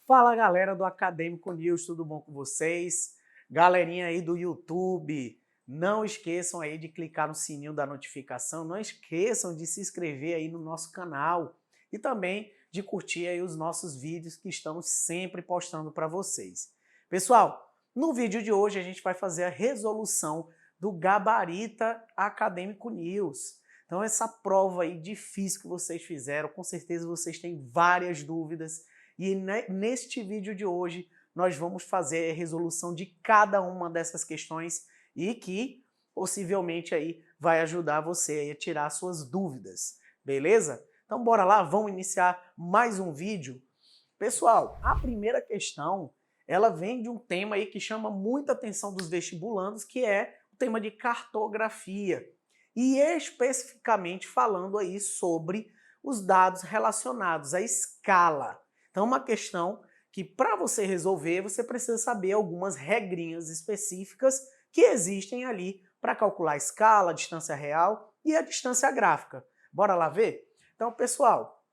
Fala galera do Acadêmico News, tudo bom com vocês? Galerinha aí do YouTube, não esqueçam aí de clicar no sininho da notificação, não esqueçam de se inscrever aí no nosso canal e também de curtir aí os nossos vídeos que estamos sempre postando para vocês. Pessoal, no vídeo de hoje a gente vai fazer a resolução do Gabarita Acadêmico News. Então essa prova aí difícil que vocês fizeram, com certeza vocês têm várias dúvidas. E neste vídeo de hoje nós vamos fazer a resolução de cada uma dessas questões e que possivelmente aí vai ajudar você aí a tirar suas dúvidas, beleza? Então bora lá, vamos iniciar mais um vídeo. Pessoal, a primeira questão, ela vem de um tema aí que chama muita atenção dos vestibulandos, que é o tema de cartografia. E especificamente falando aí sobre os dados relacionados à escala. Então, uma questão que, para você resolver, você precisa saber algumas regrinhas específicas que existem ali para calcular a escala, a distância real e a distância gráfica. Bora lá ver? Então, pessoal,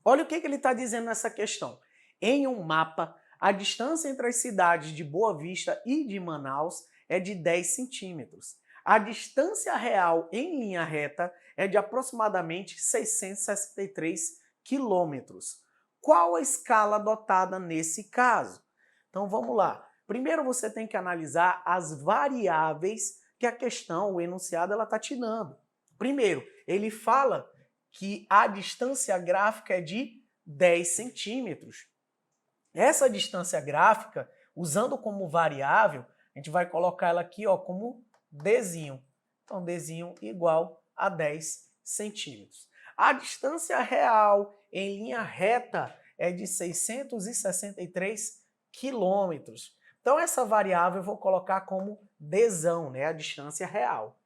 olha o que ele está dizendo nessa questão. Em um mapa, a distância entre as cidades de Boa Vista e de Manaus é de 10 centímetros. A distância real em linha reta é de aproximadamente 663 quilômetros. Qual a escala adotada nesse caso? Então vamos lá. Primeiro você tem que analisar as variáveis que a questão, o enunciado, ela está te dando. Primeiro, ele fala que a distância gráfica é de 10 centímetros. Essa distância gráfica, usando como variável, a gente vai colocar ela aqui ó, como Dzinho. Então, Dzinho igual a 10 centímetros. A distância real em linha reta é de 663 quilômetros. Então, essa variável eu vou colocar como Dzão, né? A distância real.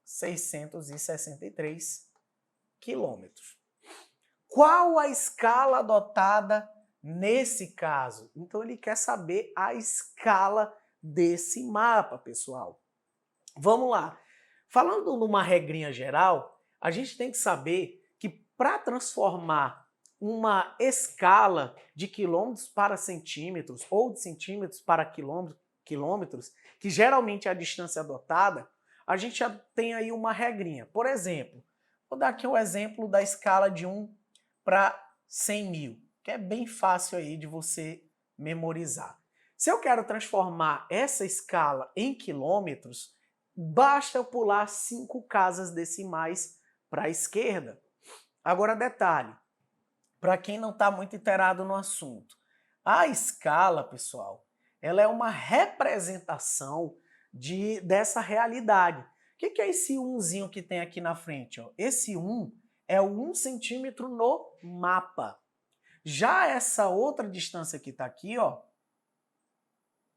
663 quilômetros. Qual a escala adotada nesse caso? Então, ele quer saber a escala desse mapa, pessoal. Vamos lá. Falando numa regrinha geral, a gente tem que saber que para transformar uma escala de quilômetros para centímetros ou de centímetros para quilômetros, que geralmente é a distância adotada, a gente já tem aí uma regrinha. Por exemplo, vou dar aqui um exemplo da escala de 1 para 100 mil, que é bem fácil aí de você memorizar. Se eu quero transformar essa escala em quilômetros, basta eu pular 5 casas decimais para a esquerda. Agora, detalhe, para quem não está muito inteirado no assunto, a escala, pessoal, ela é uma representação dessa realidade. O que é esse 1zinho que tem aqui na frente? Ó? Esse 1 é o 1 centímetro no mapa. Já essa outra distância que está aqui, ó,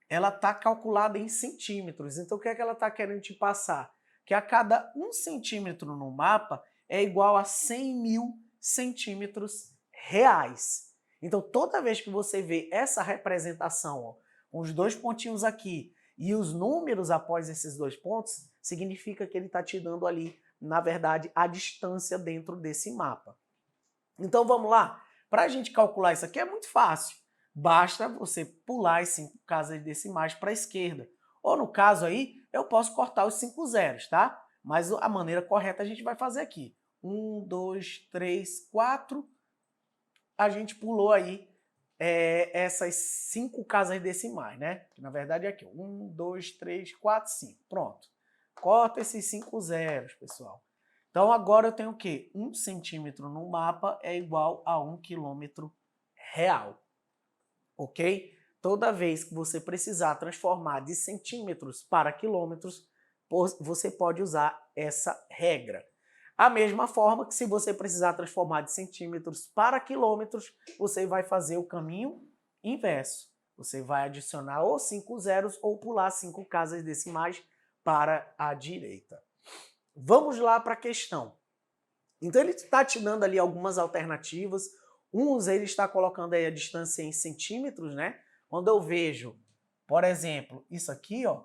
ela está calculada em centímetros. Então, o que é que ela está querendo te passar? Que a cada 1 centímetro no mapa é igual a 100 mil centímetros reais. Então, toda vez que você vê essa representação, ó, com os dois pontinhos aqui e os números após esses dois pontos, significa que ele está te dando ali, na verdade, a distância dentro desse mapa. Então, vamos lá? Para a gente calcular isso aqui é muito fácil. Basta você pular as 5 casas decimais para a esquerda. Ou no caso aí, eu posso cortar os 5 zeros, tá? Mas a maneira correta a gente vai fazer aqui. 1, 2, 3, 4. A gente pulou aí essas 5 casas decimais, né? Na verdade é aqui. 1, 2, 3, 4, 5. Pronto. Corta esses 5 zeros, pessoal. Então agora eu tenho o quê? 1 centímetro no mapa é igual a 1 quilômetro real. Ok? Toda vez que você precisar transformar de centímetros para quilômetros, você pode usar essa regra. A mesma forma que se você precisar transformar de centímetros para quilômetros, você vai fazer o caminho inverso. Você vai adicionar ou 5 zeros ou pular 5 casas decimais para a direita. Vamos lá para a questão. Então ele está te dando ali algumas alternativas. Uns ele está colocando aí a distância em centímetros, né? Quando eu vejo, por exemplo, isso aqui, ó,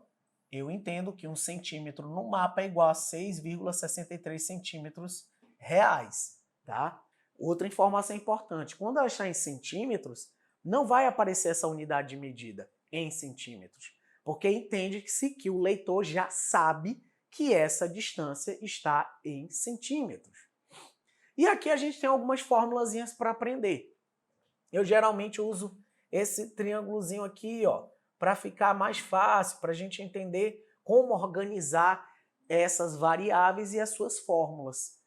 eu entendo que 1 centímetro no mapa é igual a 6,63 centímetros reais, tá? Outra informação importante, quando ela está em centímetros, não vai aparecer essa unidade de medida em centímetros, porque entende-se que o leitor já sabe que essa distância está em centímetros. E aqui a gente tem algumas formulazinhas para aprender. Eu geralmente uso esse triângulozinho aqui, ó, para ficar mais fácil, para a gente entender como organizar essas variáveis e as suas fórmulas.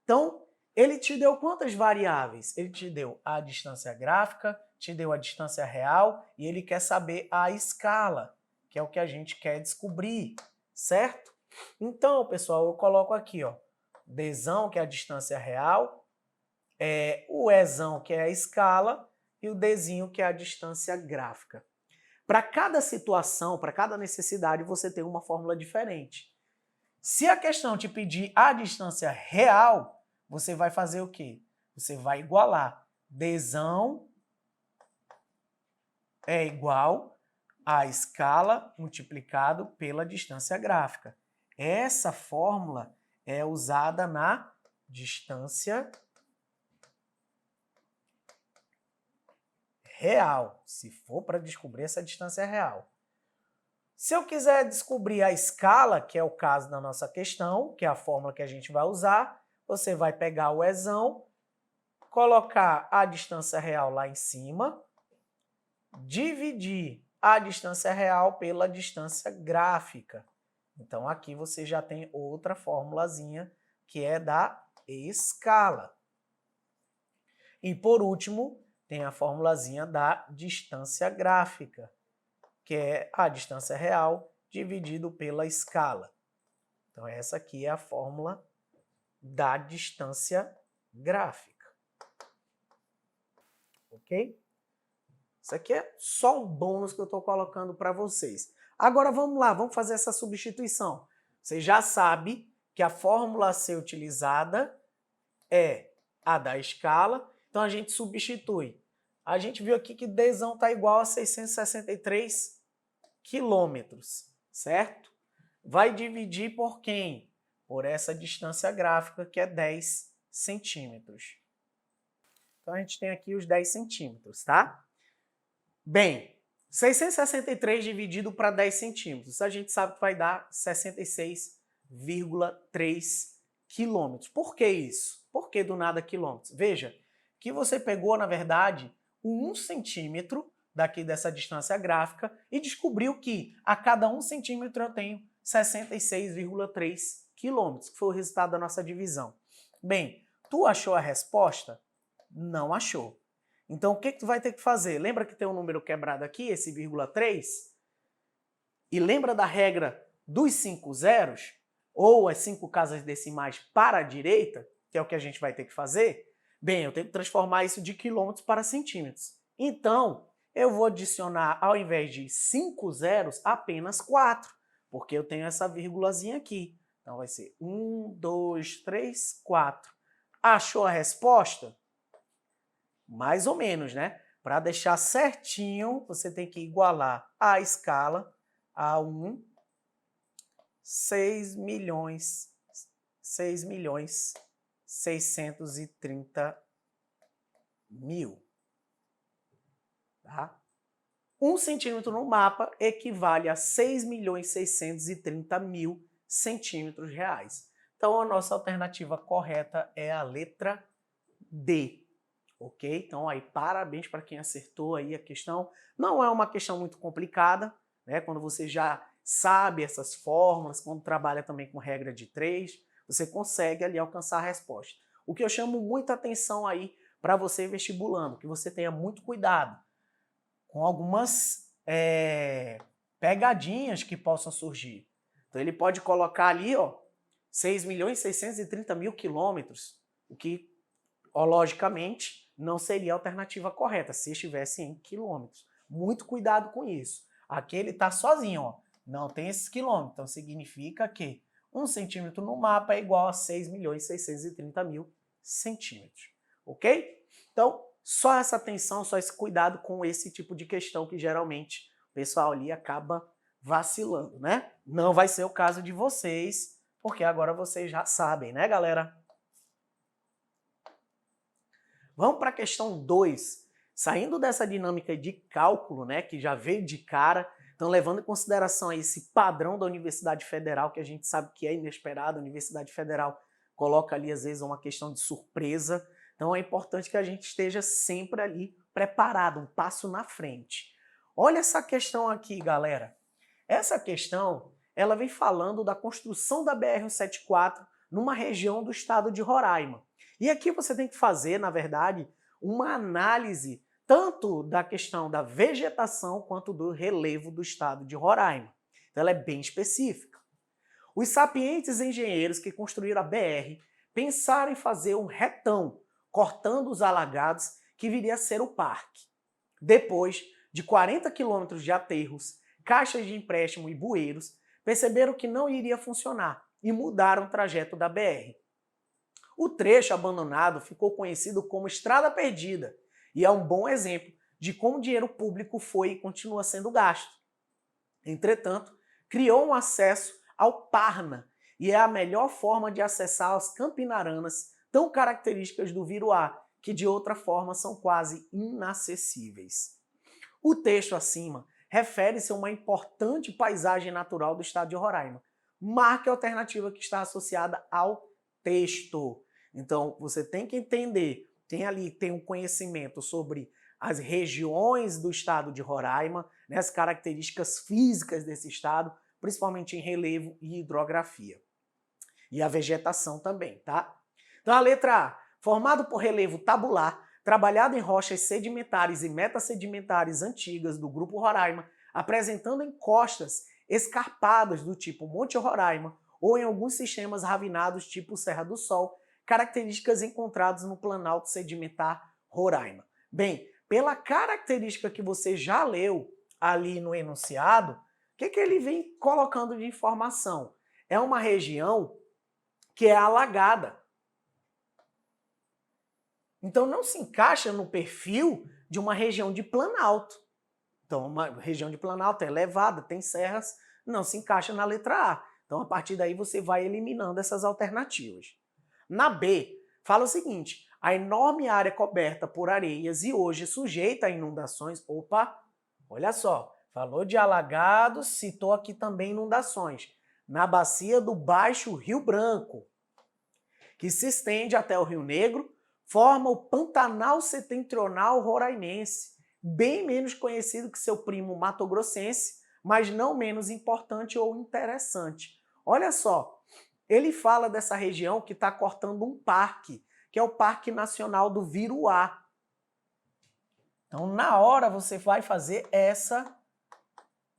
Então, ele te deu quantas variáveis? Ele te deu a distância gráfica, te deu a distância real e ele quer saber a escala, que é o que a gente quer descobrir, certo? Então, pessoal, eu coloco aqui, ó, Dzão, que é a distância real, o Ezão, que é a escala, e o Dzinho, que é a distância gráfica. Para cada situação, para cada necessidade, você tem uma fórmula diferente. Se a questão te pedir a distância real, você vai fazer o quê? Você vai igualar. Dzão é igual a escala multiplicado pela distância gráfica. Essa fórmula é usada na distância real, se for para descobrir essa distância real. Se eu quiser descobrir a escala, que é o caso da nossa questão, que é a fórmula que a gente vai usar, você vai pegar o Ezão, colocar a distância real lá em cima, dividir a distância real pela distância gráfica. Então aqui você já tem outra formulazinha, que é da escala. E por último, tem a formulazinha da distância gráfica, que é a distância real dividido pela escala. Então essa aqui é a fórmula da distância gráfica. Ok? Isso aqui é só um bônus que eu estou colocando para vocês. Agora vamos lá, vamos fazer essa substituição. Você já sabe que a fórmula a ser utilizada é a da escala, então a gente substitui. A gente viu aqui que Dzão está igual a 663 quilômetros, certo? Vai dividir por quem? Por essa distância gráfica, que é 10 centímetros. Então a gente tem aqui os 10 centímetros, tá? Bem, 663 dividido para 10 centímetros, a gente sabe que vai dar 66,3 quilômetros. Por que isso? Por que do nada quilômetros? Veja, que você pegou, na verdade, o 1 centímetro daqui dessa distância gráfica e descobriu que a cada 1 centímetro eu tenho 66,3 quilômetros, que foi o resultado da nossa divisão. Bem, tu achou a resposta? Não achou. Então, o que tu vai ter que fazer? Lembra que tem um número quebrado aqui, esse vírgula 3? E lembra da regra dos 5 zeros? Ou as 5 casas decimais para a direita, que é o que a gente vai ter que fazer? Bem, eu tenho que transformar isso de quilômetros para centímetros. Então, eu vou adicionar, ao invés de 5 zeros, apenas 4, porque eu tenho essa vírgulazinha aqui. Então, vai ser 1, 2, 3, 4. Achou a resposta? Mais ou menos, né? Para deixar certinho, você tem que igualar a escala a 6.630.000. Tá? 1 centímetro no mapa equivale a 6.630.000 centímetros reais. Então, a nossa alternativa correta é a letra D. Ok? Então, aí, parabéns para quem acertou aí a questão. Não é uma questão muito complicada, né? Quando você já sabe essas fórmulas, quando trabalha também com regra de 3, você consegue ali alcançar a resposta. O que eu chamo muita atenção aí para você vestibulando, que você tenha muito cuidado com algumas pegadinhas que possam surgir. Então, ele pode colocar ali, ó, 6.630.000 quilômetros, o que, logicamente, não seria a alternativa correta, se estivesse em quilômetros. Muito cuidado com isso. Aqui ele está sozinho, ó, não tem esses quilômetros, então significa que 1 centímetro no mapa é igual a 6.630.000 centímetros, ok? Então, só essa atenção, só esse cuidado com esse tipo de questão que geralmente o pessoal ali acaba vacilando, né? Não vai ser o caso de vocês, porque agora vocês já sabem, né, galera? Vamos para a questão 2. Saindo dessa dinâmica de cálculo, né, que já veio de cara, então levando em consideração aí esse padrão da Universidade Federal, que a gente sabe que é inesperado, a Universidade Federal coloca ali às vezes uma questão de surpresa, então é importante que a gente esteja sempre ali preparado, um passo na frente. Olha essa questão aqui, galera. Essa questão, ela vem falando da construção da BR-174 numa região do estado de Roraima. E aqui você tem que fazer, na verdade, uma análise tanto da questão da vegetação quanto do relevo do estado de Roraima. Então ela é bem específica. Os sapientes engenheiros que construíram a BR pensaram em fazer um retão, cortando os alagados que viria a ser o parque. Depois de 40 quilômetros de aterros, caixas de empréstimo e bueiros, perceberam que não iria funcionar e mudaram o trajeto da BR. O trecho abandonado ficou conhecido como Estrada Perdida e é um bom exemplo de como o dinheiro público foi e continua sendo gasto. Entretanto, criou um acesso ao Parna e é a melhor forma de acessar as campinaranas tão características do Viruá, que de outra forma são quase inacessíveis. O texto acima refere-se a uma importante paisagem natural do estado de Roraima. Marque a alternativa que está associada ao texto. Então, você tem que entender, tem um conhecimento sobre as regiões do estado de Roraima, né, as características físicas desse estado, principalmente em relevo e hidrografia. E a vegetação também, tá? Então, a letra A, formado por relevo tabular, trabalhado em rochas sedimentares e metasedimentares antigas do Grupo Roraima, apresentando encostas escarpadas do tipo Monte Roraima ou em alguns sistemas ravinados tipo Serra do Sol, características encontradas no Planalto Sedimentar Roraima. Bem, pela característica que você já leu ali no enunciado, o que ele vem colocando de informação? É uma região que é alagada. Então não se encaixa no perfil de uma região de planalto. Então uma região de planalto é elevada, tem serras, não se encaixa na letra A. Então a partir daí você vai eliminando essas alternativas. Na B, fala o seguinte, a enorme área coberta por areias e hoje sujeita a inundações, opa, olha só, falou de alagados, citou aqui também inundações, na bacia do Baixo Rio Branco, que se estende até o Rio Negro, forma o Pantanal Setentrional Roraimense, bem menos conhecido que seu primo matogrossense, mas não menos importante ou interessante. Olha só, ele fala dessa região que está cortando um parque, que é o Parque Nacional do Viruá. Então, na hora, você vai fazer essa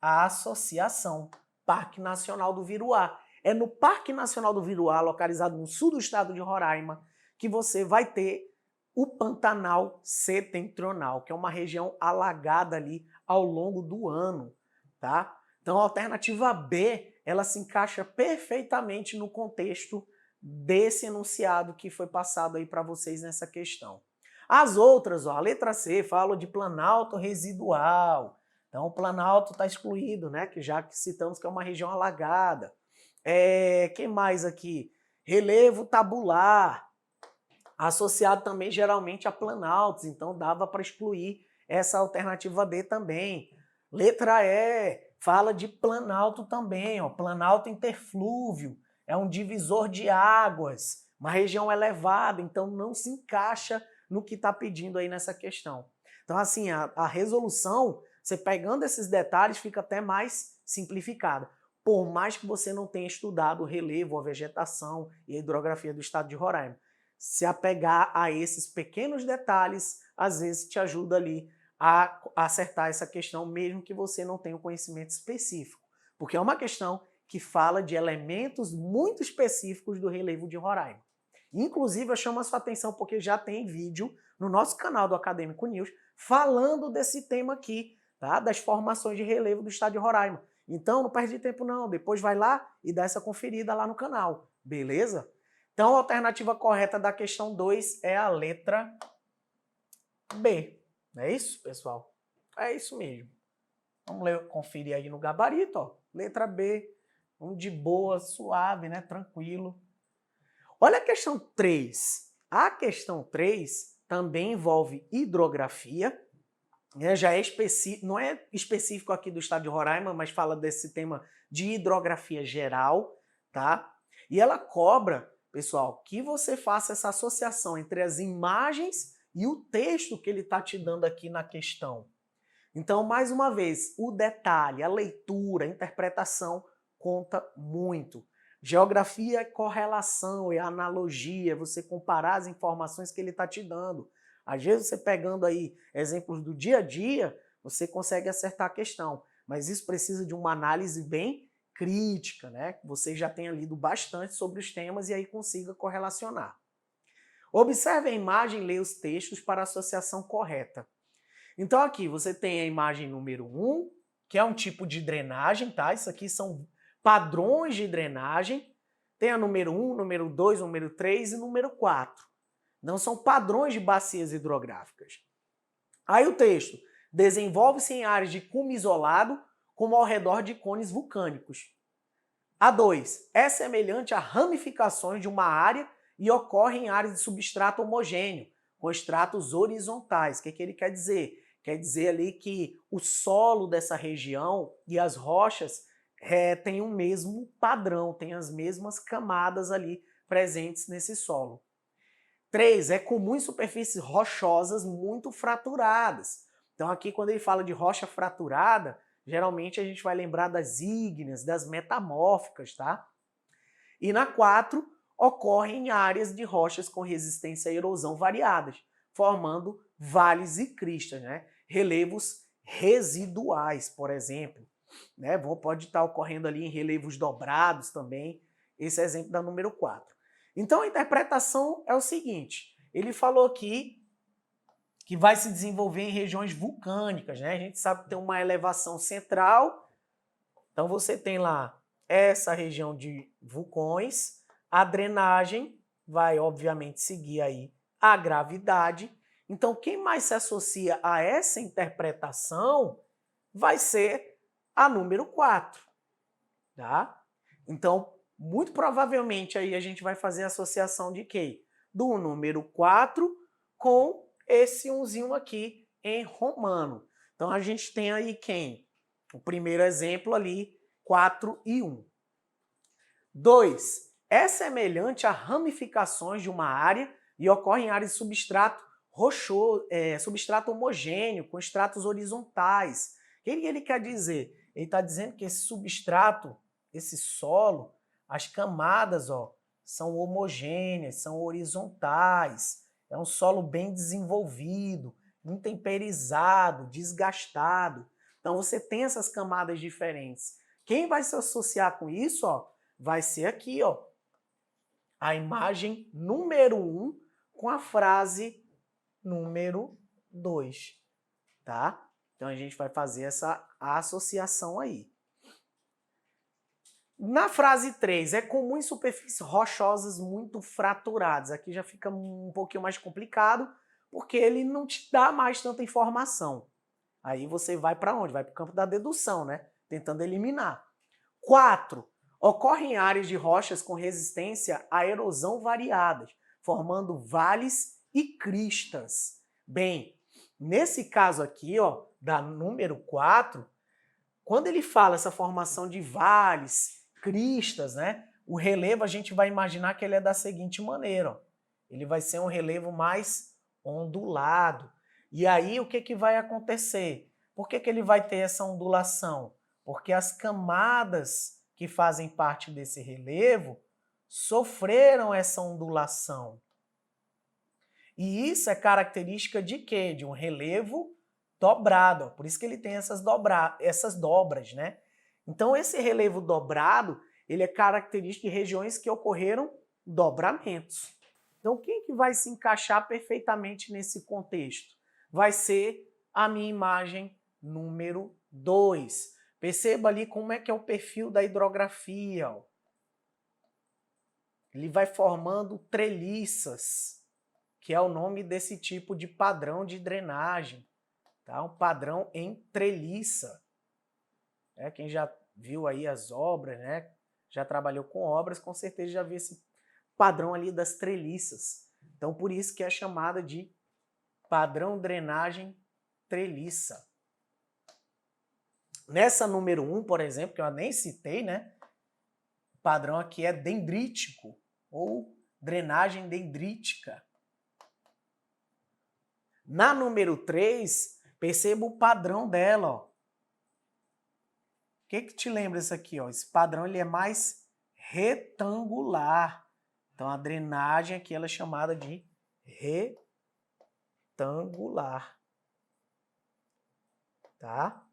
associação, Parque Nacional do Viruá. É no Parque Nacional do Viruá, localizado no sul do estado de Roraima, que você vai ter o Pantanal Setentrional, que é uma região alagada ali ao longo do ano, tá? Então a alternativa B, ela se encaixa perfeitamente no contexto desse enunciado que foi passado aí para vocês nessa questão. As outras, ó, a letra C fala de planalto residual. Então o planalto está excluído, né? Que já que citamos que é uma região alagada. Quem mais aqui? Relevo tabular, associado também geralmente a planaltos, então dava para excluir essa alternativa D também. Letra E, fala de planalto também, ó, planalto interflúvio, é um divisor de águas, uma região elevada, então não se encaixa no que está pedindo aí nessa questão. Então assim, a resolução, você pegando esses detalhes, fica até mais simplificada. Por mais que você não tenha estudado o relevo, a vegetação e a hidrografia do estado de Roraima. Se apegar a esses pequenos detalhes, às vezes te ajuda ali a acertar essa questão, mesmo que você não tenha um conhecimento específico. Porque é uma questão que fala de elementos muito específicos do relevo de Roraima. Inclusive, eu chamo a sua atenção porque já tem vídeo no nosso canal do Acadêmico News falando desse tema aqui, tá? Das formações de relevo do estado de Roraima. Então, não perde tempo não, depois vai lá e dá essa conferida lá no canal, beleza? Então, a alternativa correta da questão 2 é a letra B. Não é isso, pessoal? É isso mesmo. Vamos conferir aí no gabarito, ó. Letra B, vamos de boa, suave, né? Tranquilo. Olha a questão 3. A questão 3 também envolve hidrografia, né? Já é específico, não é específico aqui do estado de Roraima, mas fala desse tema de hidrografia geral, tá? E ela cobra, pessoal, que você faça essa associação entre as imagens e o texto que ele está te dando aqui na questão. Então, mais uma vez, o detalhe, a leitura, a interpretação conta muito. Geografia é correlação, é analogia, é você comparar as informações que ele está te dando. Às vezes, você pegando aí exemplos do dia a dia, você consegue acertar a questão. Mas isso precisa de uma análise bem crítica, né? Que você já tenha lido bastante sobre os temas e aí consiga correlacionar. Observe a imagem e leia os textos para a associação correta. Então aqui você tem a imagem número 1, que é um tipo de drenagem, tá? Isso aqui são padrões de drenagem. Tem a número 1, número 2, número 3 e número 4. Não são padrões de bacias hidrográficas. Aí o texto: desenvolve-se em áreas de cume isolado, como ao redor de cones vulcânicos. A 2, é semelhante a ramificações de uma área e ocorre em áreas de substrato homogêneo, com estratos horizontais. O que ele quer dizer? Quer dizer ali que o solo dessa região e as rochas têm o mesmo padrão, têm as mesmas camadas ali presentes nesse solo. 3, é comum em superfícies rochosas muito fraturadas. Então aqui quando ele fala de rocha fraturada, geralmente a gente vai lembrar das ígneas, das metamórficas, tá? E na 4, ocorre em áreas de rochas com resistência à erosão variadas, formando vales e cristas, né? Relevos residuais, por exemplo. Né? Pode estar ocorrendo ali em relevos dobrados também. Esse é exemplo da número 4. Então a interpretação é o seguinte: ele falou aqui que vai se desenvolver em regiões vulcânicas, né? A gente sabe que tem uma elevação central, então você tem lá essa região de vulcões, a drenagem vai obviamente seguir aí a gravidade. Então quem mais se associa a essa interpretação vai ser a número 4, tá? Então, muito provavelmente aí a gente vai fazer a associação de quê? Do número 4 com esse umzinho aqui em romano. Então a gente tem aí quem? O primeiro exemplo ali, 4 e 1. 2. É semelhante a ramificações de uma área e ocorre em áreas de substrato rochoso, substrato homogêneo, com estratos horizontais. O que ele quer dizer? Ele está dizendo que esse substrato, esse solo, as camadas, ó, são homogêneas, são horizontais. É um solo bem desenvolvido, intemperizado, desgastado. Então você tem essas camadas diferentes. Quem vai se associar com isso, ó, vai ser aqui, ó, a imagem número 1 com a frase número 2, tá? Então a gente vai fazer essa associação aí. Na frase 3, é comum em superfícies rochosas muito fraturadas. Aqui já fica um pouquinho mais complicado, porque ele não te dá mais tanta informação. Aí você vai para onde? Vai para o campo da dedução, né? Tentando eliminar. 4. Ocorre em áreas de rochas com resistência à erosão variadas, formando vales e cristas. Bem, nesse caso aqui, ó, da número 4, quando ele fala essa formação de vales, cristas, né? O relevo a gente vai imaginar que ele é da seguinte maneira, ó. Ele vai ser um relevo mais ondulado. E aí o que vai acontecer? Por que ele vai ter essa ondulação? Porque as camadas que fazem parte desse relevo sofreram essa ondulação. E isso é característica de quê? De um relevo dobrado. Por isso que ele tem essas dobras, né? Então esse relevo dobrado, ele é característico de regiões que ocorreram dobramentos. Então quem que vai se encaixar perfeitamente nesse contexto? Vai ser a minha imagem número 2. Perceba ali como é que é o perfil da hidrografia, ó. Ele vai formando treliças, que é o nome desse tipo de padrão de drenagem, tá? Um padrão em treliça. Quem já viu aí as obras, né? Já trabalhou com obras, com certeza já viu esse padrão ali das treliças. Então, por isso que é chamada de padrão drenagem treliça. Nessa número 1, por exemplo, que eu nem citei, né? O padrão aqui é dendrítico ou drenagem dendrítica. Na número 3, perceba o padrão dela, ó. O que te lembra isso aqui, ó? Esse padrão ele é mais retangular. Então a drenagem aqui ela é chamada de retangular. Tá?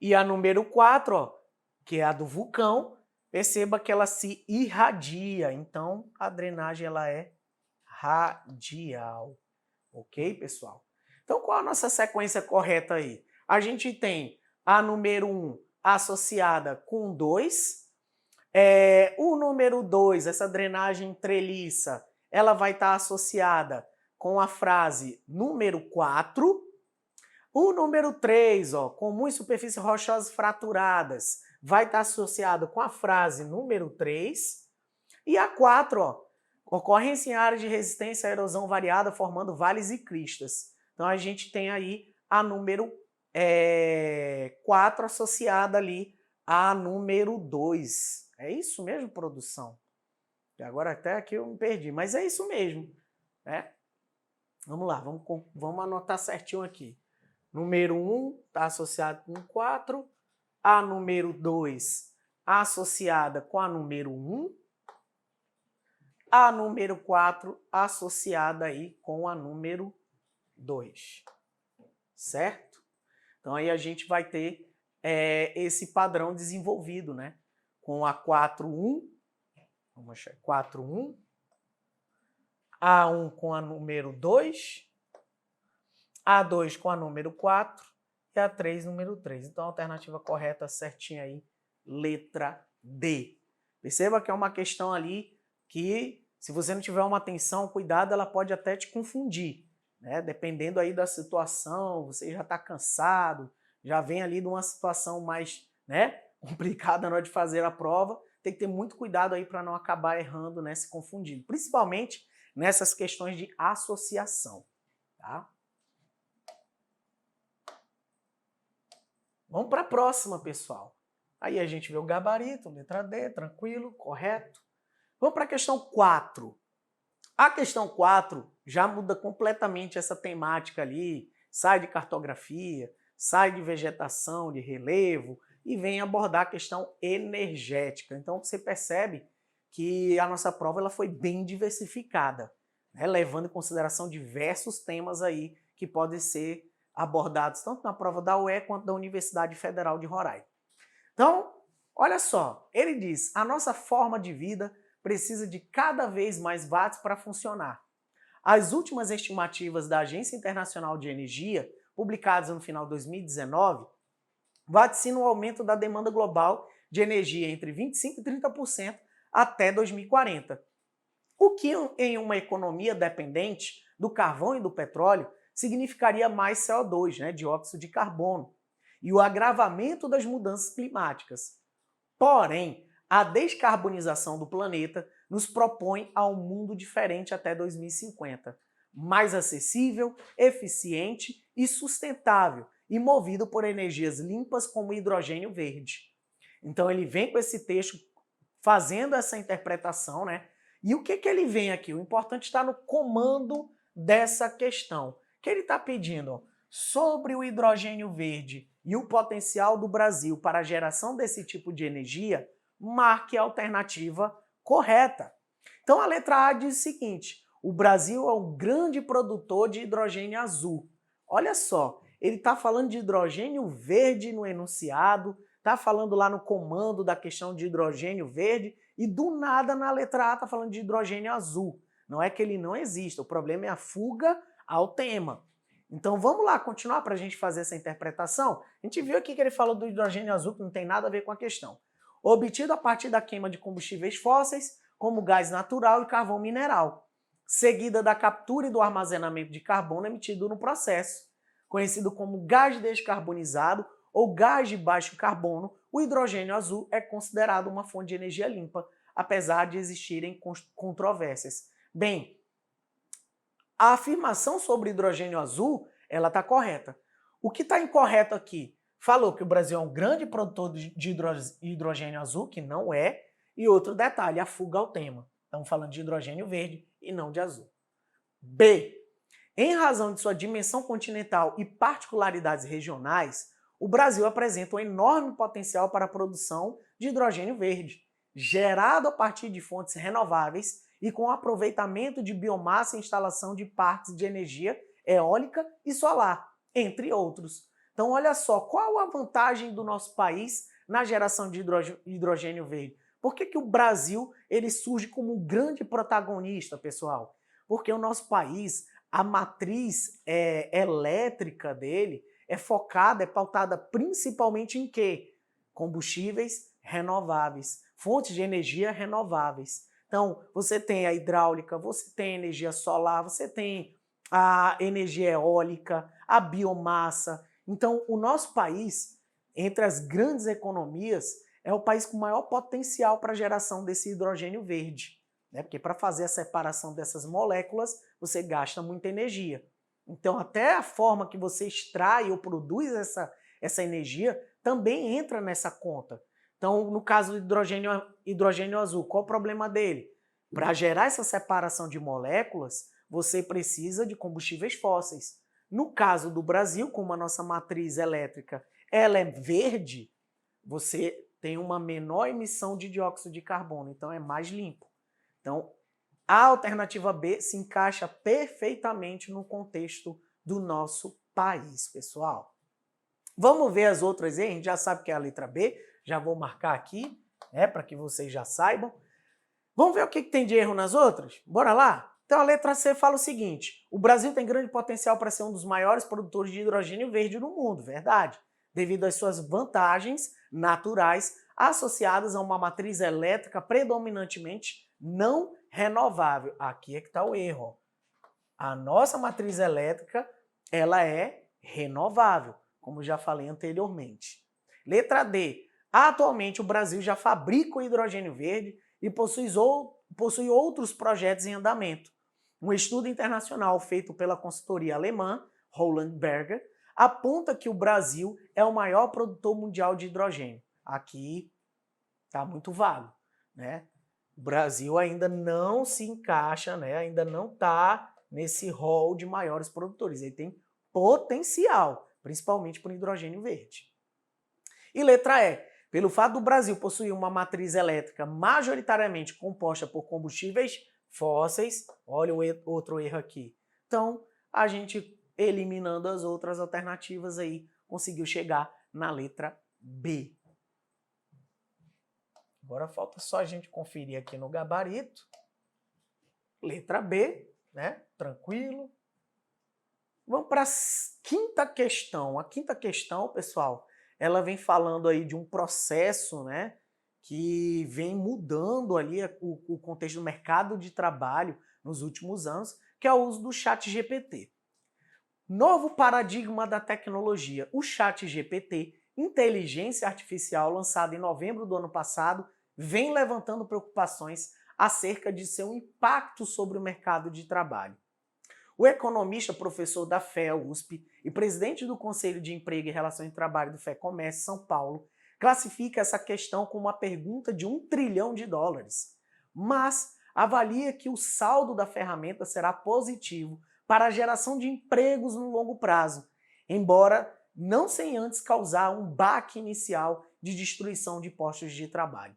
E a número 4, ó, que é a do vulcão, perceba que ela se irradia. Então a drenagem ela é radial. Ok, pessoal? Então, qual a nossa sequência correta aí? A gente tem a número 1 associada com 2. O número 2, essa drenagem treliça, ela vai estar associada com a frase número 4. O número 3, ó, comuns superfícies rochosas fraturadas, vai estar associado com a frase número 3. E a 4, ó, ocorrência em áreas de resistência à erosão variada, formando vales e cristas. Então, a gente tem aí a número 4 associada ali à número 2. É isso mesmo, produção? E agora até aqui eu me perdi, mas é isso mesmo. Né? Vamos lá, vamos anotar certinho aqui. Número 1 está associado com 4. A número 2 associada com a número 1. A número 4 associada aí com a número 2, certo? Então aí a gente vai ter esse padrão desenvolvido, né? Com a 4-1, vamos achar 4-1, A1 com a número 2, A2 com a número 4 e A3 número 3. Então a alternativa correta certinha aí, letra D. Perceba que é uma questão ali que, se você não tiver uma atenção, cuidado, ela pode até te confundir, né? Dependendo aí da situação, você já está cansado, já vem ali de uma situação mais, né, complicada na hora de fazer a prova, tem que ter muito cuidado aí para não acabar errando, né, se confundindo, principalmente nessas questões de associação, tá? Vamos para a próxima, pessoal. Aí a gente vê o gabarito, letra D, tranquilo, correto. Vamos para a questão 4. A questão 4 já muda completamente essa temática ali, sai de cartografia, sai de vegetação, de relevo e vem abordar a questão energética. Então você percebe que a nossa prova ela foi bem diversificada, né? Levando em consideração diversos temas aí que podem ser abordados tanto na prova da UE quanto da Universidade Federal de Roraima. Então, olha só, ele diz, a nossa forma de vida precisa de cada vez mais watts para funcionar. As últimas estimativas da Agência Internacional de Energia, publicadas no final de 2019, vaticinam o aumento da demanda global de energia entre 25% e 30% até 2040. O que em uma economia dependente do carvão e do petróleo significaria mais CO2, né, dióxido de carbono, e o agravamento das mudanças climáticas. Porém, a descarbonização do planeta nos propõe a um mundo diferente até 2050, mais acessível, eficiente e sustentável, e movido por energias limpas como hidrogênio verde. Então ele vem com esse texto fazendo essa interpretação, né? E o que ele vem aqui? O importante está no comando dessa questão. O que ele está pedindo? Sobre o hidrogênio verde e o potencial do Brasil para a geração desse tipo de energia, marque a alternativa correta. Então a letra A diz o seguinte, o Brasil é um grande produtor de hidrogênio azul. Olha só, ele está falando de hidrogênio verde no enunciado, está falando lá no comando da questão de hidrogênio verde e do nada na letra A está falando de hidrogênio azul. Não é que ele não exista, o problema é a fuga ao tema. Então vamos lá continuar para a gente fazer essa interpretação? A gente viu aqui que ele falou do hidrogênio azul, que não tem nada a ver com a questão. Obtido a partir da queima de combustíveis fósseis, como gás natural e carvão mineral, seguida da captura e do armazenamento de carbono emitido no processo, conhecido como gás descarbonizado ou gás de baixo carbono, o hidrogênio azul é considerado uma fonte de energia limpa, apesar de existirem controvérsias. Bem, a afirmação sobre hidrogênio azul, ela está correta. O que está incorreto aqui? Falou que o Brasil é um grande produtor de hidrogênio azul, que não é, e outro detalhe, a fuga ao tema. Estamos falando de hidrogênio verde e não de azul. B. Em razão de sua dimensão continental e particularidades regionais, o Brasil apresenta um enorme potencial para a produção de hidrogênio verde, gerado a partir de fontes renováveis e com aproveitamento de biomassa e instalação de parques de energia eólica e solar, entre outros. Então, olha só, qual a vantagem do nosso país na geração de hidrogênio verde? Por que o Brasil ele surge como um grande protagonista, pessoal? Porque o nosso país, a matriz elétrica dele é focada, é pautada principalmente em quê? Combustíveis renováveis, fontes de energia renováveis. Então, você tem a hidráulica, você tem a energia solar, você tem a energia eólica, a biomassa. Então, o nosso país, entre as grandes economias, é o país com maior potencial para a geração desse hidrogênio verde, né? Porque para fazer a separação dessas moléculas, você gasta muita energia. Então, até a forma que você extrai ou produz essa energia também entra nessa conta. Então, no caso do hidrogênio azul, qual o problema dele? Para gerar essa separação de moléculas, você precisa de combustíveis fósseis. No caso do Brasil, como a nossa matriz elétrica ela é verde, você tem uma menor emissão de dióxido de carbono, então é mais limpo. Então, a alternativa B se encaixa perfeitamente no contexto do nosso país, pessoal. Vamos ver as outras aí, a gente já sabe que é a letra B, já vou marcar aqui, para que vocês já saibam. Vamos ver o que tem de erro nas outras? Bora lá? Então a letra C fala o seguinte: o Brasil tem grande potencial para ser um dos maiores produtores de hidrogênio verde do mundo, verdade, devido às suas vantagens naturais associadas a uma matriz elétrica predominantemente não renovável. Aqui é que está o erro. A nossa matriz elétrica ela é renovável, como já falei anteriormente. Letra D. Atualmente o Brasil já fabrica o hidrogênio verde e possui outros projetos em andamento. Um estudo internacional feito pela consultoria alemã, Roland Berger, aponta que o Brasil é o maior produtor mundial de hidrogênio. Aqui está muito vago, né? O Brasil ainda não se encaixa, né? Ainda não está nesse rol de maiores produtores. Ele tem potencial, principalmente para o hidrogênio verde. E letra E. Pelo fato do Brasil possuir uma matriz elétrica majoritariamente composta por combustíveis fósseis, olha o outro erro aqui. Então, a gente, eliminando as outras alternativas aí, conseguiu chegar na letra B. Agora falta só a gente conferir aqui no gabarito. Letra B, né? Tranquilo. Vamos para a quinta questão. A quinta questão, pessoal, ela vem falando aí de um processo, né, que vem mudando ali o contexto do mercado de trabalho nos últimos anos, que é o uso do ChatGPT. Novo paradigma da tecnologia. O ChatGPT, inteligência artificial, lançado em novembro do ano passado, vem levantando preocupações acerca de seu impacto sobre o mercado de trabalho. O economista, professor da FEA-USP e presidente do Conselho de Emprego e Relações de Trabalho do FEComércio São Paulo, classifica essa questão como uma pergunta de $1 trilhão, mas avalia que o saldo da ferramenta será positivo para a geração de empregos no longo prazo, embora não sem antes causar um baque inicial de destruição de postos de trabalho.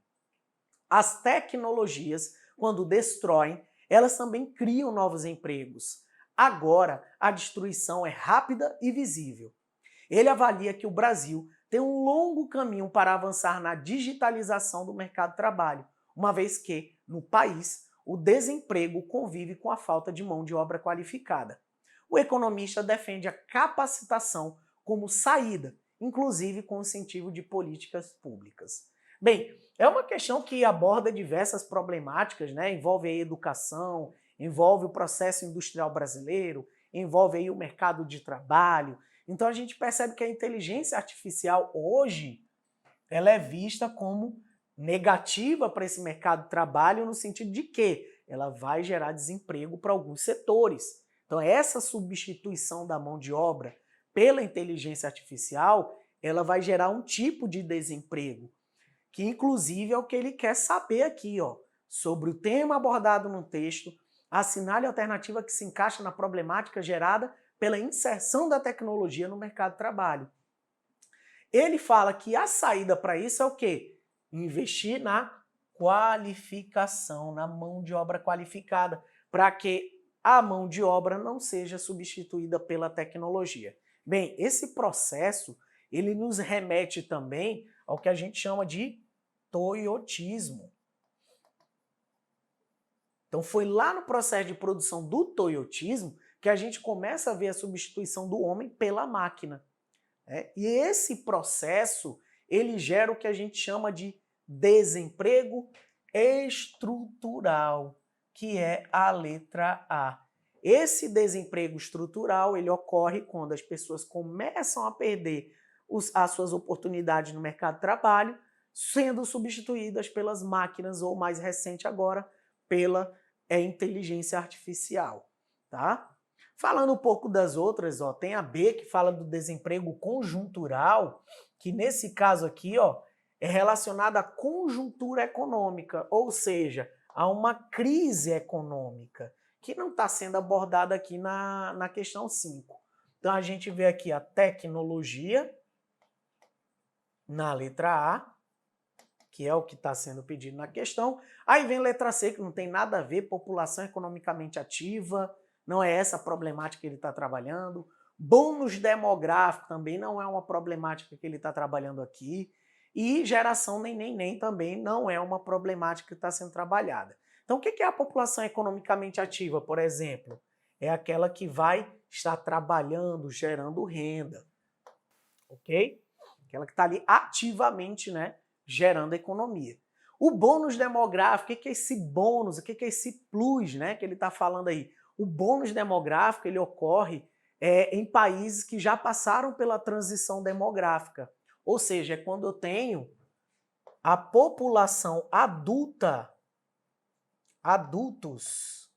As tecnologias, quando destroem, elas também criam novos empregos. Agora, a destruição é rápida e visível. Ele avalia que o Brasil tem um longo caminho para avançar na digitalização do mercado de trabalho, uma vez que, no país, o desemprego convive com a falta de mão de obra qualificada. O economista defende a capacitação como saída, inclusive com incentivo de políticas públicas. Bem, é uma questão que aborda diversas problemáticas, né? Envolve a educação, envolve o processo industrial brasileiro, envolve aí o mercado de trabalho, Então a gente percebe que a inteligência artificial hoje ela é vista como negativa para esse mercado de trabalho no sentido de que ela vai gerar desemprego para alguns setores. Então essa substituição da mão de obra pela inteligência artificial, ela vai gerar um tipo de desemprego, que inclusive é o que ele quer saber aqui, ó, sobre o tema abordado no texto, assinale a alternativa que se encaixa na problemática gerada pela inserção da tecnologia no mercado de trabalho. Ele fala que a saída para isso é o quê? Investir na qualificação, na mão de obra qualificada, para que a mão de obra não seja substituída pela tecnologia. Bem, esse processo, ele nos remete também ao que a gente chama de toyotismo. Então foi lá no processo de produção do toyotismo que a gente começa a ver a substituição do homem pela máquina. E esse processo, ele gera o que a gente chama de desemprego estrutural, que é a letra A. Esse desemprego estrutural, ele ocorre quando as pessoas começam a perder as suas oportunidades no mercado de trabalho, sendo substituídas pelas máquinas, ou mais recente agora, pela inteligência artificial, tá? Falando um pouco das outras, ó, tem a B, que fala do desemprego conjuntural, que nesse caso aqui, ó, é relacionada à conjuntura econômica, ou seja, a uma crise econômica, que não está sendo abordada aqui na questão 5. Então a gente vê aqui a tecnologia, na letra A, que é o que está sendo pedido na questão. Aí vem letra C, que não tem nada a ver, população economicamente ativa, não é essa a problemática que ele está trabalhando. Bônus demográfico também não é uma problemática que ele está trabalhando aqui. E geração nem também não é uma problemática que está sendo trabalhada. Então, o que é a população economicamente ativa, por exemplo? É aquela que vai estar trabalhando, gerando renda. Ok? Aquela que está ali ativamente, né, gerando economia. O bônus demográfico, o que é esse bônus? O que é esse plus, né, que ele está falando aí? O bônus demográfico, ele ocorre em países que já passaram pela transição demográfica. Ou seja, é quando eu tenho a população adultos,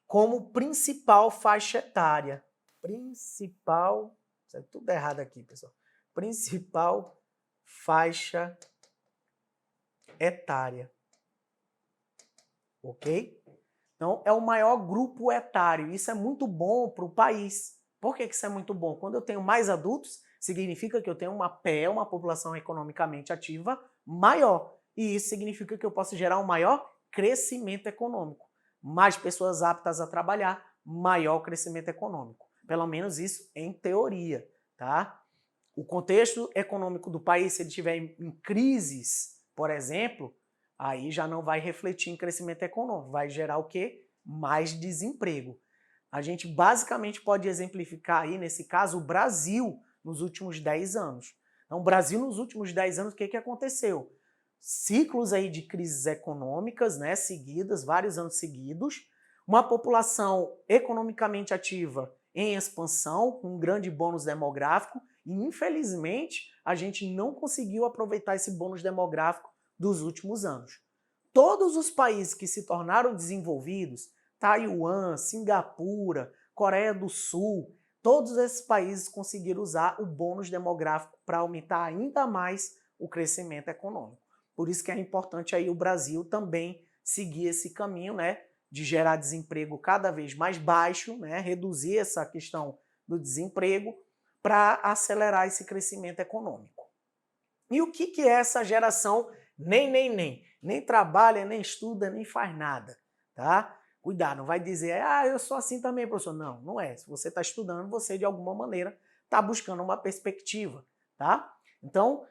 como principal faixa etária. Tudo errado aqui, pessoal. Principal faixa etária. Ok? Então, é o maior grupo etário. Isso é muito bom para o país. Por que isso é muito bom? Quando eu tenho mais adultos, significa que eu tenho uma população economicamente ativa maior. E isso significa que eu posso gerar um maior crescimento econômico. Mais pessoas aptas a trabalhar, maior crescimento econômico. Pelo menos isso em teoria, tá? O contexto econômico do país, se ele estiver em crises, por exemplo, aí já não vai refletir em crescimento econômico, vai gerar o quê? Mais desemprego. A gente basicamente pode exemplificar aí, nesse caso, o Brasil nos últimos 10 anos. Então, o Brasil nos últimos 10 anos, o que aconteceu? Ciclos aí de crises econômicas, né, seguidas, vários anos seguidos, uma população economicamente ativa em expansão, com um grande bônus demográfico, e infelizmente a gente não conseguiu aproveitar esse bônus demográfico dos últimos anos. Todos os países que se tornaram desenvolvidos, Taiwan, Singapura, Coreia do Sul, todos esses países conseguiram usar o bônus demográfico para aumentar ainda mais o crescimento econômico. Por isso que é importante aí o Brasil também seguir esse caminho, né, de gerar desemprego cada vez mais baixo, né, reduzir essa questão do desemprego para acelerar esse crescimento econômico. E o que é essa geração nem trabalha, nem estuda, nem faz nada, tá? Cuidado, não vai dizer, eu sou assim também, professor. Não, não é. Se você está estudando, você de alguma maneira está buscando uma perspectiva, tá? Então,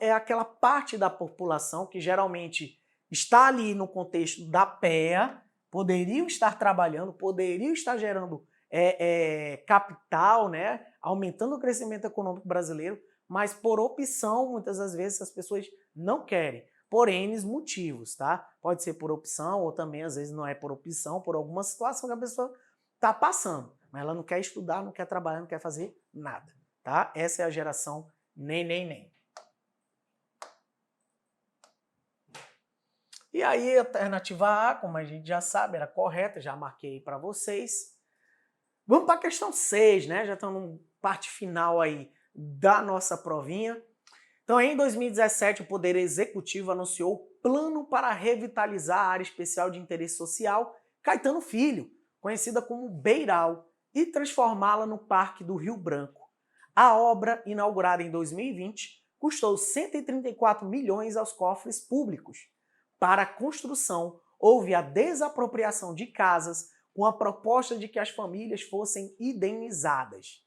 é aquela parte da população que geralmente está ali no contexto da PEA, poderiam estar trabalhando, poderiam estar gerando capital, né? Aumentando o crescimento econômico brasileiro, mas por opção, muitas das vezes, as pessoas não querem, por N motivos, tá? Pode ser por opção, ou também, às vezes, não é por opção, por alguma situação que a pessoa está passando. mas ela não quer estudar, não quer trabalhar, não quer fazer nada, tá? Essa é a geração nem. E aí, a alternativa A, como a gente já sabe, era correta, já marquei para vocês. Vamos para a questão 6, né? Já estamos na parte final aí da nossa provinha. Então, em 2017, o Poder Executivo anunciou o Plano para Revitalizar a Área Especial de Interesse Social Caetano Filho, conhecida como Beiral, e transformá-la no Parque do Rio Branco. A obra, inaugurada em 2020, custou 134 milhões aos cofres públicos. Para a construção, houve a desapropriação de casas com a proposta de que as famílias fossem indenizadas.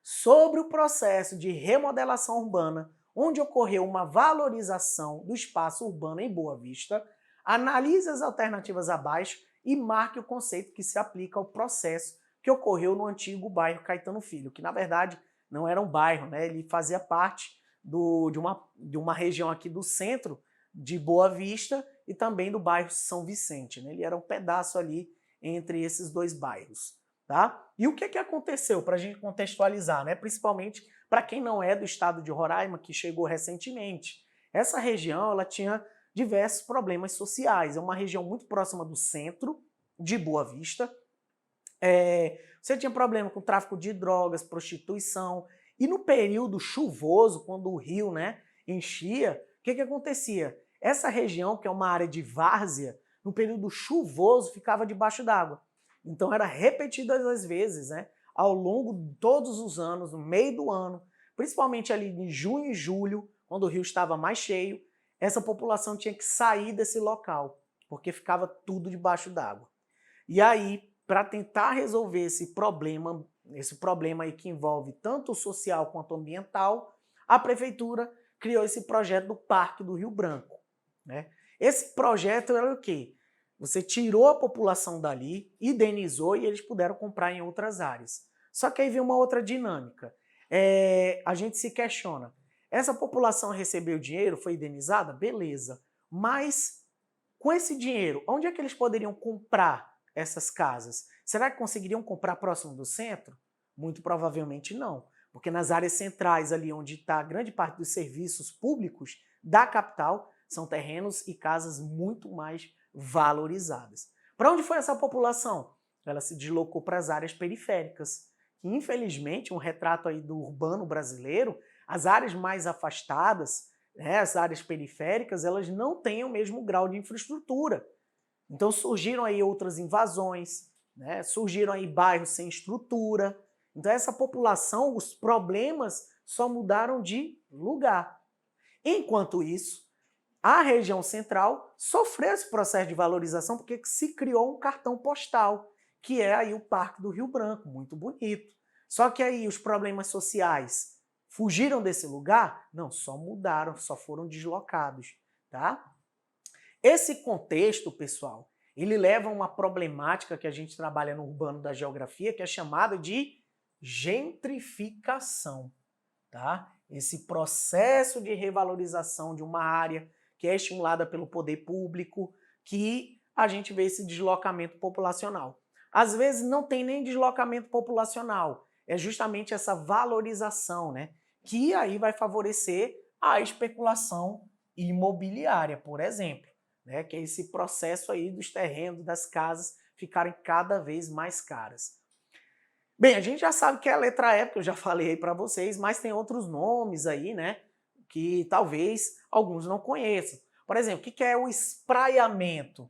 Sobre o processo de remodelação urbana, onde ocorreu uma valorização do espaço urbano em Boa Vista, analise as alternativas abaixo e marque o conceito que se aplica ao processo que ocorreu no antigo bairro Caetano Filho, que na verdade não era um bairro, né? Ele fazia parte de uma região aqui do centro de Boa Vista e também do bairro São Vicente, né? Ele era um pedaço ali entre esses dois bairros. Tá? E o que aconteceu para a gente contextualizar, né? Principalmente para quem não é do estado de Roraima, que chegou recentemente. Essa região ela tinha diversos problemas sociais. É uma região muito próxima do centro de Boa Vista. Você tinha problema com tráfico de drogas, prostituição. E no período chuvoso, quando o rio, né, enchia, o que acontecia? Essa região, que é uma área de várzea, no período chuvoso ficava debaixo d'água. Então era repetidas as vezes, né, ao longo de todos os anos, no meio do ano, principalmente ali em junho e julho, quando o rio estava mais cheio, essa população tinha que sair desse local, porque ficava tudo debaixo d'água. E aí, para tentar resolver esse problema aí que envolve tanto o social quanto o ambiental, a prefeitura criou esse projeto do Parque do Rio Branco, né? Esse projeto era o quê? Você tirou a população dali, indenizou e eles puderam comprar em outras áreas. Só que aí vem uma outra dinâmica. A gente se questiona, essa população recebeu dinheiro, foi indenizada? Beleza. Mas com esse dinheiro, onde é que eles poderiam comprar essas casas? Será que conseguiriam comprar próximo do centro? Muito provavelmente não. Porque nas áreas centrais, ali onde está grande parte dos serviços públicos da capital, são terrenos e casas muito mais valorizadas. Para onde foi essa população? Ela se deslocou para as áreas periféricas. Infelizmente, um retrato aí do urbano brasileiro, as áreas mais afastadas, né, as áreas periféricas, elas não têm o mesmo grau de infraestrutura. Então surgiram aí outras invasões, né, surgiram aí bairros sem estrutura. Então essa população, os problemas só mudaram de lugar. Enquanto isso, a região central sofreu esse processo de valorização porque se criou um cartão postal, que é aí o Parque do Rio Branco, muito bonito. Só que aí os problemas sociais fugiram desse lugar? Não, só mudaram, só foram deslocados, tá? Esse contexto, pessoal, ele leva a uma problemática que a gente trabalha no urbano da geografia, que é chamada de gentrificação, tá? Esse processo de revalorização de uma área que é estimulada pelo poder público, que a gente vê esse deslocamento populacional. Às vezes não tem nem deslocamento populacional, é justamente essa valorização, né? Que aí vai favorecer a especulação imobiliária, por exemplo, né? Que é esse processo aí dos terrenos, das casas ficarem cada vez mais caras. Bem, a gente já sabe que é a letra E, porque eu já falei aí para vocês, mas tem outros nomes aí, né? Que talvez alguns não conheçam. Por exemplo, o que é o espraiamento?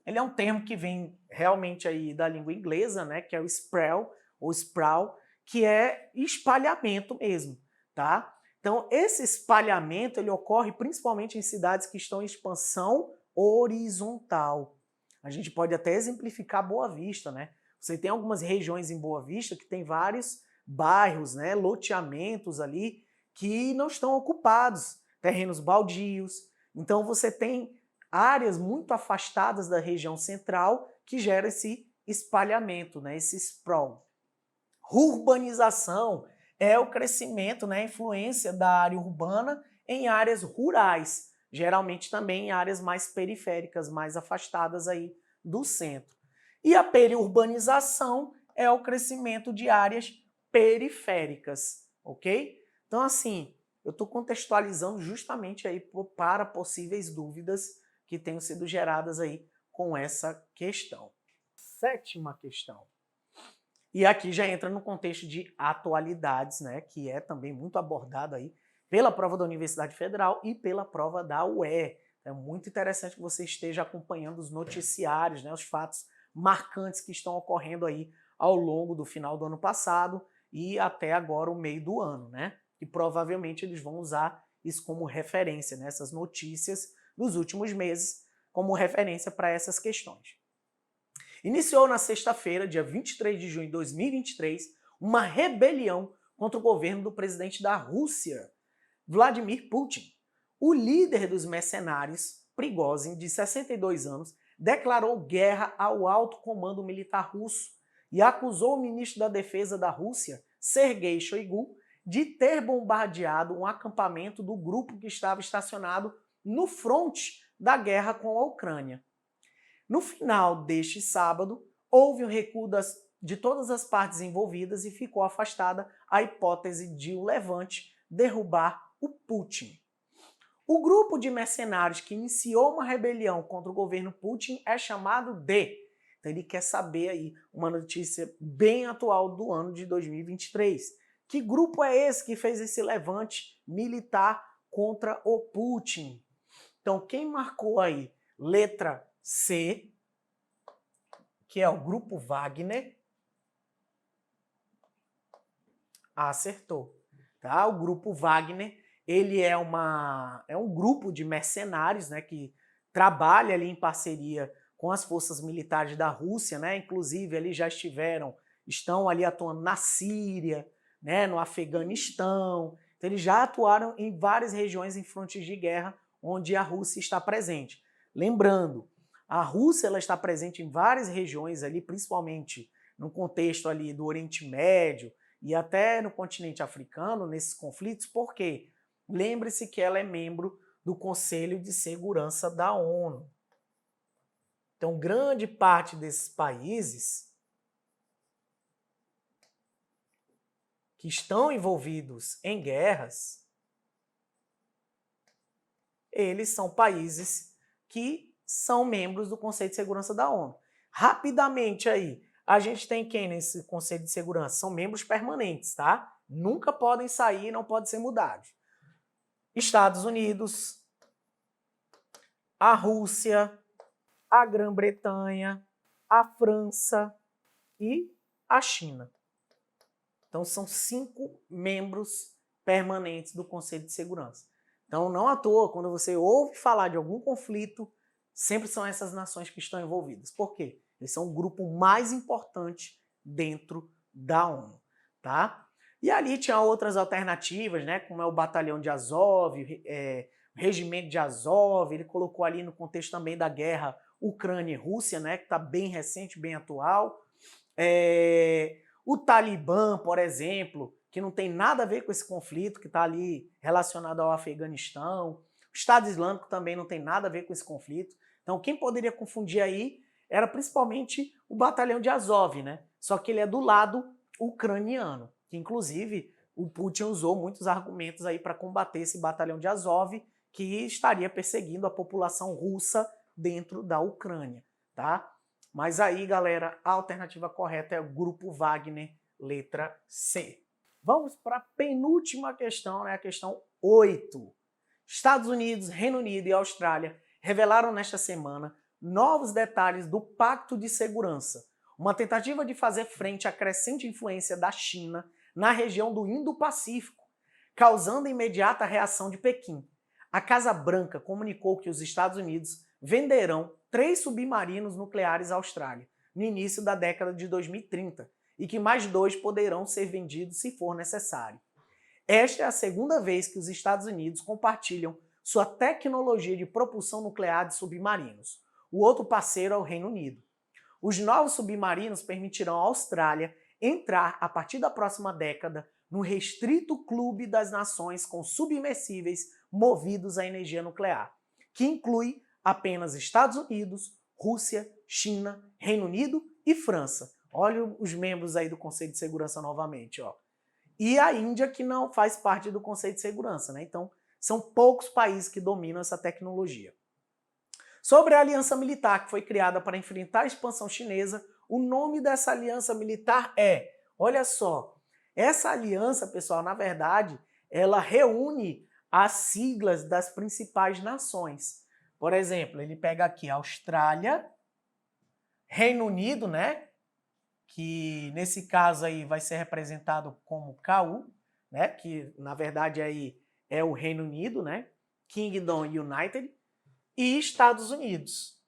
Ele é um termo que vem realmente aí da língua inglesa, né? Que é o sprawl, ou sprawl, que é espalhamento mesmo, tá? Então, esse espalhamento ele ocorre principalmente em cidades que estão em expansão horizontal. A gente pode até exemplificar Boa Vista, né? Você tem algumas regiões em Boa Vista que tem vários bairros, né, loteamentos ali que não estão ocupados, terrenos baldios. Então você tem áreas muito afastadas da região central que gera esse espalhamento, né, esse sprawl. Urbanização é o crescimento, né, a influência da área urbana em áreas rurais, geralmente também em áreas mais periféricas, mais afastadas aí do centro. E a periurbanização é o crescimento de áreas periféricas, ok? Então, assim, eu estou contextualizando justamente aí para possíveis dúvidas que tenham sido geradas aí com essa questão. Sétima questão. E aqui já entra no contexto de atualidades, né, que é também muito abordado aí pela prova da Universidade Federal e pela prova da UE. É muito interessante que você esteja acompanhando os noticiários, né, os fatos marcantes que estão ocorrendo aí ao longo do final do ano passado e até agora o meio do ano, né? E provavelmente eles vão usar isso como referência, né, essas notícias dos últimos meses como referência para essas questões. Iniciou na sexta-feira, dia 23 de junho de 2023, uma rebelião contra o governo do presidente da Rússia, Vladimir Putin. O líder dos mercenários, Prigozhin, de 62 anos, declarou guerra ao alto comando militar russo e acusou o ministro da Defesa da Rússia, Sergei Shoigu, de ter bombardeado um acampamento do grupo que estava estacionado no fronte da guerra com a Ucrânia. No final deste sábado, houve o recuo de todas as partes envolvidas e ficou afastada a hipótese de o Levante derrubar o Putin. O grupo de mercenários que iniciou uma rebelião contra o governo Putin é chamado de... Então ele quer saber aí uma notícia bem atual do ano de 2023. Que grupo é esse que fez esse levante militar contra o Putin? Então quem marcou aí? Letra C, que é o Grupo Wagner, acertou. Tá? O Grupo Wagner, ele é um grupo de mercenários, né, que trabalha ali em parceria com as forças militares da Rússia, né? Inclusive ali estão ali atuando na Síria, né, no Afeganistão. Então eles já atuaram em várias regiões em frontes de guerra onde a Rússia está presente. Lembrando, a Rússia ela está presente em várias regiões ali, principalmente no contexto ali do Oriente Médio e até no continente africano, nesses conflitos, porque lembre-se que ela é membro do Conselho de Segurança da ONU. Então, grande parte desses países que estão envolvidos em guerras, eles são países que são membros do Conselho de Segurança da ONU. Rapidamente aí, a gente tem quem nesse Conselho de Segurança? São membros permanentes, tá? Nunca podem sair, não podem ser mudados. Estados Unidos, a Rússia, a Grã-Bretanha, a França e a China. Então são 5 membros permanentes do Conselho de Segurança. Então não à toa, quando você ouve falar de algum conflito, sempre são essas nações que estão envolvidas. Por quê? Eles são o grupo mais importante dentro da ONU, tá? E ali tinha outras alternativas, né? Como é o Batalhão de Azov, o Regimento de Azov, ele colocou ali no contexto também da guerra Ucrânia e Rússia, né? Que está bem recente, bem atual. O Talibã, por exemplo, que não tem nada a ver com esse conflito, que está ali relacionado ao Afeganistão. O Estado Islâmico também não tem nada a ver com esse conflito. Então, quem poderia confundir aí era principalmente o Batalhão de Azov, né? Só que ele é do lado ucraniano, que inclusive o Putin usou muitos argumentos aí para combater esse Batalhão de Azov, que estaria perseguindo a população russa dentro da Ucrânia, tá? Mas aí, galera, a alternativa correta é o Grupo Wagner, letra C. Vamos para a penúltima questão, né? A questão 8. Estados Unidos, Reino Unido e Austrália revelaram nesta semana novos detalhes do Pacto de Segurança, uma tentativa de fazer frente à crescente influência da China na região do Indo-Pacífico, causando imediata reação de Pequim. A Casa Branca comunicou que os Estados Unidos venderão 3 submarinos nucleares à Austrália no início da década de 2030 e que mais 2 poderão ser vendidos se for necessário. Esta é a segunda vez que os Estados Unidos compartilham sua tecnologia de propulsão nuclear de submarinos. O outro parceiro é o Reino Unido. Os novos submarinos permitirão à Austrália entrar, a partir da próxima década, no restrito clube das nações com submersíveis movidos à energia nuclear, que inclui apenas Estados Unidos, Rússia, China, Reino Unido e França, Olha os membros aí do Conselho de Segurança novamente, ó. E a Índia, que não faz parte do Conselho de Segurança, né? Então, são poucos países que dominam essa tecnologia. Sobre a aliança militar, que foi criada para enfrentar a expansão chinesa, o nome dessa aliança militar é, olha só, essa aliança, pessoal, na verdade, ela reúne as siglas das principais nações. Por exemplo, ele pega aqui Austrália, Reino Unido, né? Que nesse caso aí vai ser representado como KU, né? Que na verdade aí é o Reino Unido, né? Kingdom United, e Estados Unidos,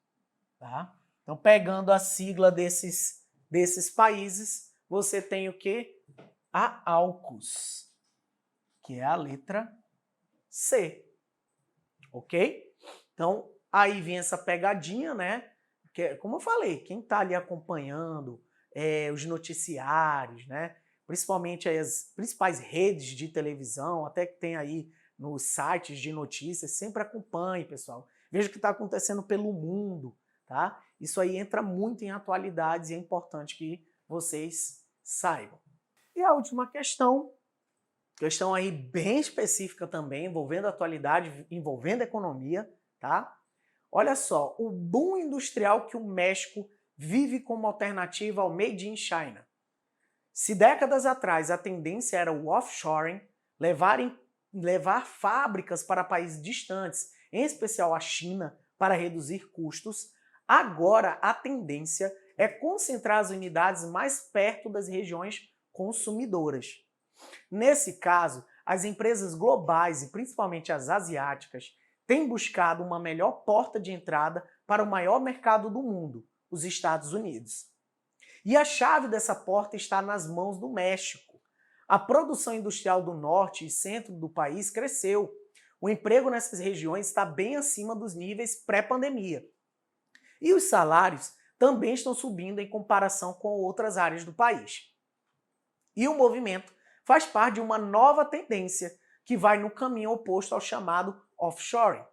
tá? Então, pegando a sigla desses países, você tem o quê? A AUKUS, que é a letra C, ok? Então, aí vem essa pegadinha, né? Que, como eu falei, quem está ali acompanhando os noticiários, né? Principalmente as principais redes de televisão, até que tem aí nos sites de notícias, sempre acompanhe, pessoal. Veja o que está acontecendo pelo mundo, tá? Isso aí entra muito em atualidades e é importante que vocês saibam. E a última questão aí bem específica também, envolvendo a atualidade, envolvendo a economia, tá? Olha só, o boom industrial que o México vive como alternativa ao Made in China. Se décadas atrás a tendência era o offshoring, levar fábricas para países distantes, em especial a China, para reduzir custos, agora a tendência é concentrar as unidades mais perto das regiões consumidoras. Nesse caso, as empresas globais e principalmente as asiáticas têm buscado uma melhor porta de entrada para o maior mercado do mundo, os Estados Unidos. E a chave dessa porta está nas mãos do México. A produção industrial do norte e centro do país cresceu. O emprego nessas regiões está bem acima dos níveis pré-pandemia. E os salários também estão subindo em comparação com outras áreas do país. E o movimento faz parte de uma nova tendência que vai no caminho oposto ao chamado offshoring.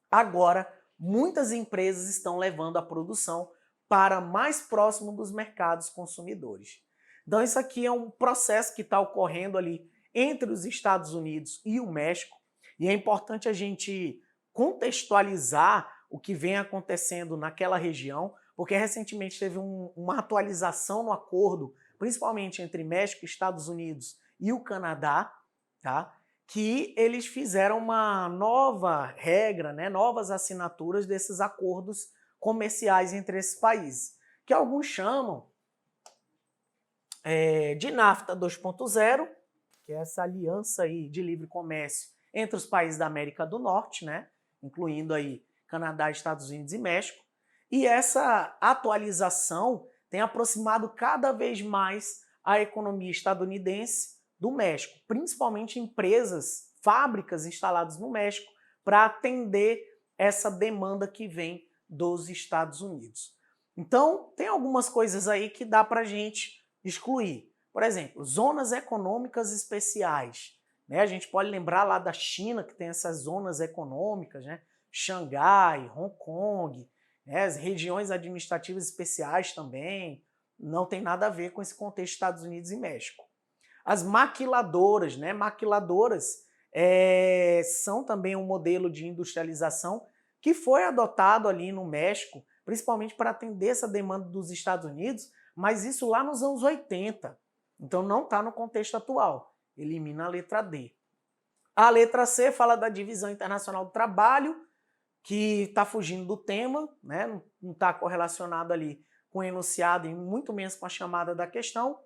Agora, muitas empresas estão levando a produção para mais próximo dos mercados consumidores. Então, isso aqui é um processo que está ocorrendo ali entre os Estados Unidos e o México, e é importante a gente contextualizar o que vem acontecendo naquela região, porque recentemente teve uma atualização no acordo, principalmente entre México, Estados Unidos e o Canadá, tá? Que eles fizeram uma nova regra, né? Novas assinaturas desses acordos comerciais entre esses países, que alguns chamam de NAFTA 2.0, que é essa aliança aí de livre comércio entre os países da América do Norte, né? Incluindo aí Canadá, Estados Unidos e México. E essa atualização tem aproximado cada vez mais a economia estadunidense do México, principalmente empresas, fábricas instaladas no México, para atender essa demanda que vem dos Estados Unidos. Então, tem algumas coisas aí que dá para a gente excluir. Por exemplo, zonas econômicas especiais. Né? A gente pode lembrar lá da China, que tem essas zonas econômicas, né? Xangai, Hong Kong, né? As regiões administrativas especiais também, não tem nada a ver com esse contexto Estados Unidos e México. As maquiladoras, né? Maquiladoras são também um modelo de industrialização que foi adotado ali no México, principalmente para atender essa demanda dos Estados Unidos, mas isso lá nos anos 80. Então não está no contexto atual. Elimina a letra D. A letra C fala da Divisão Internacional do Trabalho, que está fugindo do tema, né? Não está correlacionado ali com o enunciado e muito menos com a chamada da questão.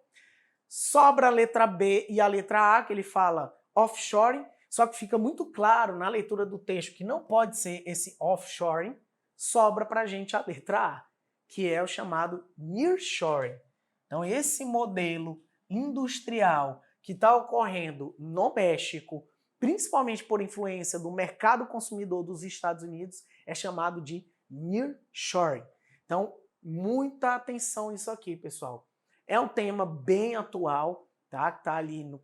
Sobra a letra B e a letra A, que ele fala offshoring, só que fica muito claro na leitura do texto que não pode ser esse offshoring, sobra para a gente a letra A, que é o chamado nearshoring. Então, esse modelo industrial que está ocorrendo no México, principalmente por influência do mercado consumidor dos Estados Unidos, é chamado de nearshoring. Então, muita atenção nisso aqui, pessoal. É um tema bem atual, tá? Que está ali no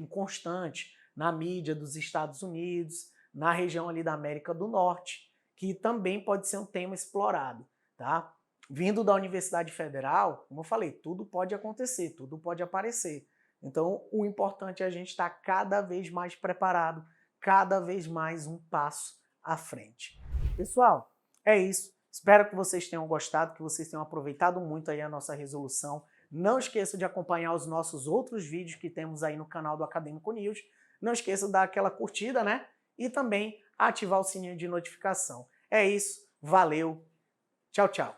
constante na mídia dos Estados Unidos, na região ali da América do Norte, que também pode ser um tema explorado, tá? Vindo da Universidade Federal, como eu falei, tudo pode acontecer, tudo pode aparecer. Então, o importante é a gente estar cada vez mais preparado, cada vez mais um passo à frente. Pessoal, é isso. Espero que vocês tenham gostado, que vocês tenham aproveitado muito aí a nossa resolução. Não esqueça de acompanhar os nossos outros vídeos que temos aí no canal do Acadêmico News. Não esqueça de dar aquela curtida, né? E também ativar o sininho de notificação. É isso. Valeu. Tchau, tchau.